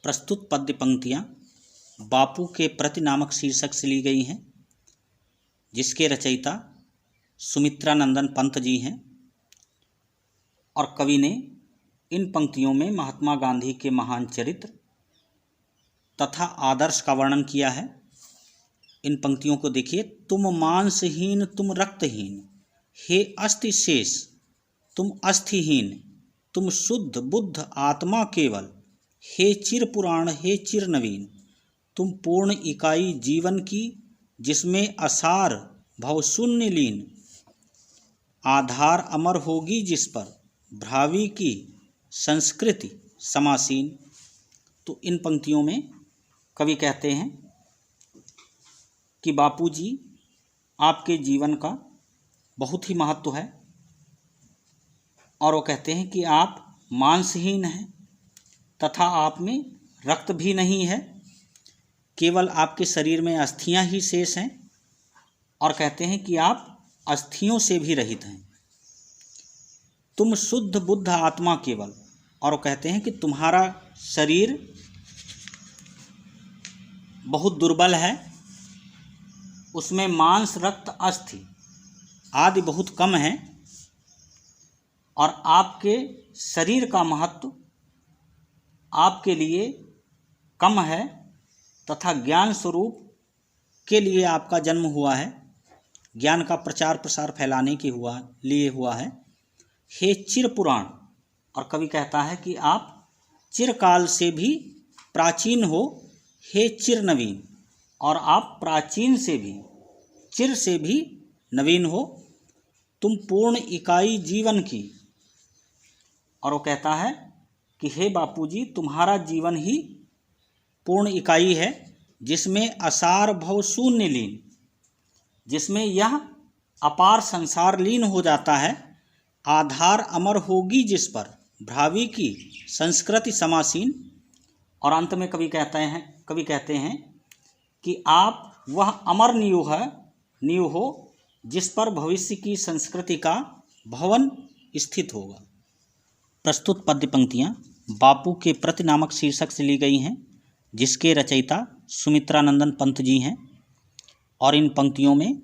प्रस्तुत पद्य पंक्तियाँ बापू के प्रति नामक शीर्षक से ली गई हैं, जिसके रचयिता सुमित्रानंदन पंत जी हैं और कवि ने इन पंक्तियों में महात्मा गांधी के महान चरित्र तथा आदर्श का वर्णन किया है। इन पंक्तियों को देखिए। तुम मांसहीन तुम रक्तहीन, हे अस्थि शेष तुम अस्थिहीन, तुम शुद्ध बुद्ध आत्मा केवल, हे चिर पुराण हे चिर नवीन, तुम पूर्ण इकाई जीवन की जिसमें असार भव शून्य लीन, आधार अमर होगी जिस पर भ्रावी की संस्कृति समासीन। तो इन पंक्तियों में कवि कहते हैं कि बापू जी आपके जीवन का बहुत ही महत्व है और वो कहते हैं कि आप मांसहीन हैं तथा आप में रक्त भी नहीं है, केवल आपके शरीर में अस्थियां ही शेष हैं और कहते हैं कि आप अस्थियों से भी रहित हैं। तुम शुद्ध बुद्ध आत्मा केवल, और वो कहते हैं कि तुम्हारा शरीर बहुत दुर्बल है, उसमें मांस रक्त अस्थि आदि बहुत कम है और आपके शरीर का महत्व आपके लिए कम है तथा ज्ञान स्वरूप के लिए आपका जन्म हुआ है, ज्ञान का प्रचार प्रसार फैलाने के लिए हुआ है। हे चिर पुराण, और कवि कहता है कि आप चिरकाल से भी प्राचीन हो, हे चिर नवीन, और आप प्राचीन से भी चिर से भी नवीन हो, तुम पूर्ण इकाई जीवन की। और वो कहता है कि हे बापूजी तुम्हारा जीवन ही पूर्ण इकाई है जिसमें असार भव शून्य लीन, जिसमें यह अपार संसार लीन हो जाता है, आधार अमर होगी जिस पर भ्रावी की संस्कृति समासीन। और अंत में कवि कहते हैं कि आप वह अमर नींव हो जिस पर भविष्य की संस्कृति का भवन स्थित होगा। प्रस्तुत पद्य पंक्तियाँ बापू के प्रति नामक शीर्षक से ली गई हैं, जिसके रचयिता सुमित्रानंदन पंत जी हैं और इन पंक्तियों में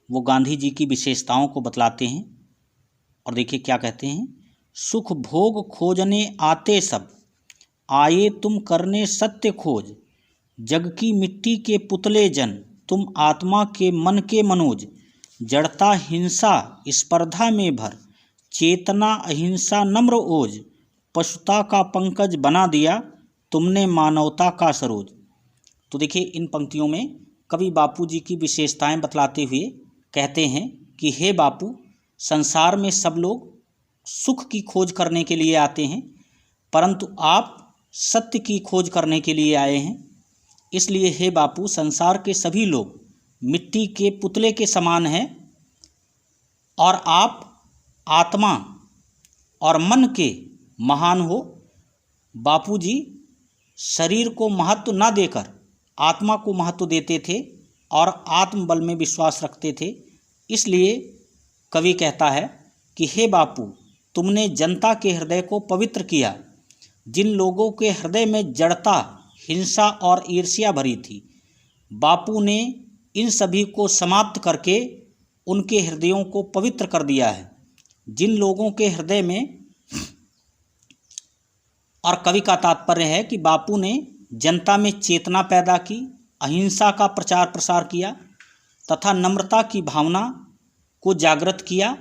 वो गांधी जी की विशेषताओं को बतलाते हैं। और देखिए क्या कहते हैं। सुख भोग खोजने आते सब, आए तुम करने सत्य खोज, जग की मिट्टी के पुतले जन, तुम आत्मा के मन के मनोज, जड़ता हिंसा स्पर्धा में भर, चेतना अहिंसा नम्र ओज, पशुता का पंकज बना दिया तुमने मानवता का सरोज। तो देखिए इन पंक्तियों में कवि बापू जी की विशेषताएं बतलाते हुए कहते हैं कि हे बापू, संसार में सब लोग सुख की खोज करने के लिए आते हैं, परंतु आप सत्य की खोज करने के लिए आए हैं। इसलिए हे बापू, संसार के सभी लोग मिट्टी के पुतले के समान हैं और आप आत्मा और मन के महान हो। बापूजी शरीर को महत्व न देकर आत्मा को महत्व देते थे और आत्मबल में विश्वास रखते थे। इसलिए कवि कहता है कि हे बापू, तुमने जनता के हृदय को पवित्र किया। जिन लोगों के हृदय में जड़ता हिंसा और ईर्ष्या भरी थी, बापू ने इन सभी को समाप्त करके उनके हृदयों को पवित्र कर दिया है। जिन लोगों के हृदय में, और कवि का तात्पर्य है कि बापू ने जनता में चेतना पैदा की, अहिंसा का प्रचार प्रसार किया तथा नम्रता की भावना को जागृत किया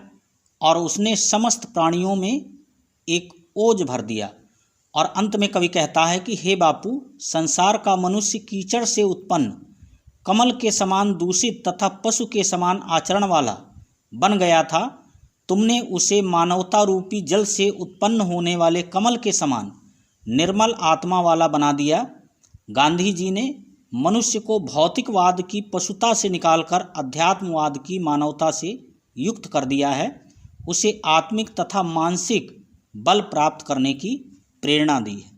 और उसने समस्त प्राणियों में एक ओज भर दिया। और अंत में कवि कहता है कि हे बापू, संसार का मनुष्य कीचड़ से उत्पन्न कमल के समान दूषित तथा पशु के समान आचरण वाला बन गया था, तुमने उसे मानवता रूपी जल से उत्पन्न होने वाले कमल के समान निर्मल आत्मा वाला बना दिया। गांधी जी ने मनुष्य को भौतिकवाद की पशुता से निकालकर अध्यात्मवाद की मानवता से युक्त कर दिया है, उसे आत्मिक तथा मानसिक बल प्राप्त करने की प्रेरणा दी है।